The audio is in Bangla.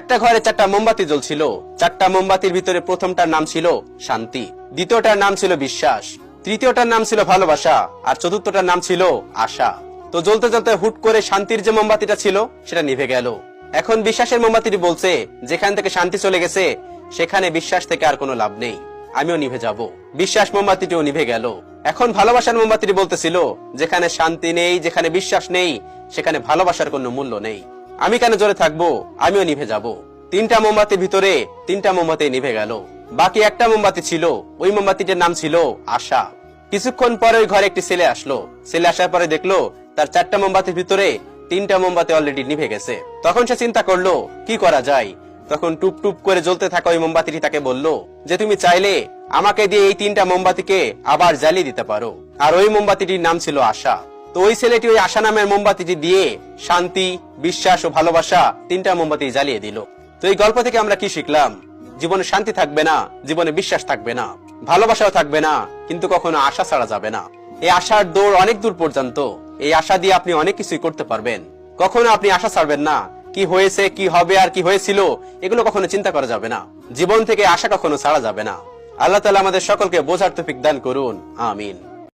একটা ঘরে 4টা মোমবাতি জ্বলছিল। 4টা মোমবাতির ভিতরে প্রথমটার নাম ছিল শান্তি, দ্বিতীয়টার নাম ছিল বিশ্বাস, তৃতীয়টার নাম ছিল ভালোবাসা, আর চতুর্থটার নাম ছিল আশা। তো জ্বলতে জ্বলতে হুট করে শান্তির যে মোমবাতিটা ছিল সেটা নিভে গেল। এখন বিশ্বাসের মোমবাতিটি বলছে, যেখান থেকে শান্তি চলে গেছে সেখানে বিশ্বাস থেকে আর কোনো লাভ নেই, আমিও নিভে যাব। বিশ্বাস মোমবাতিটিও নিভে গেল। এখন ভালোবাসার মোমবাতিটি বলতেছিল, যেখানে শান্তি নেই, যেখানে বিশ্বাস নেই, সেখানে ভালোবাসার কোনো মূল্য নেই, আমি কেন জোরে থাকবো, আমিও নিভে যাব। 3টা মোমবাতির ভিতরে 3টা মোমবাতি নিভে গেল। বাকি একটা মোমবাতি ছিল, ওই মোমবাতিটির নাম ছিল আশা। কিছুক্ষণ পরে ওই ঘরে একটি ছেলে আসলো। ছেলে আসার পরে দেখলো তার 4টা মোমবাতির ভিতরে 3টা মোমবাতি অলরেডি নিভে গেছে। তখন সে চিন্তা করলো কি করা যায়। তখন টুপ টুপ করে জ্বলতে থাকা ওই মোমবাতিটি তাকে বলল যে তুমি চাইলে আমাকে দিয়ে এই 3টা মোমবাতিকে আবার জ্বালিয়ে দিতে পারো। আর ওই মোমবাতিটির নাম ছিল আশা। তো ওই ছেলেটি ওই আশা নামের মোমবাতিটি দিয়ে শান্তি, বিশ্বাস ও ভালোবাসা 3টা মোমবাতি জ্বালিয়ে দিল। তো এই গল্প থেকে আমরা কি শিখলাম? জীবনে শান্তি থাকবে না, জীবনে বিশ্বাস থাকবে না, ভালোবাসাও থাকবে না, কিন্তু কখনো আশা ছাড়া যাবে না। এই আশার দৌড় অনেক দূর পর্যন্ত। এই আশা দিয়ে আপনি অনেক কিছুই করতে পারবেন। কখনো আপনি আশা ছাড়বেন না। কি হয়েছে, কি হবে আর কি হয়েছিল এগুলো কখনো চিন্তা করা যাবে না। জীবন থেকে আশা কখনো ছাড়া যাবে না। আল্লাহ তাআলা আমাদের সকলকে বোঝার তৌফিক দান করুন, আমিন।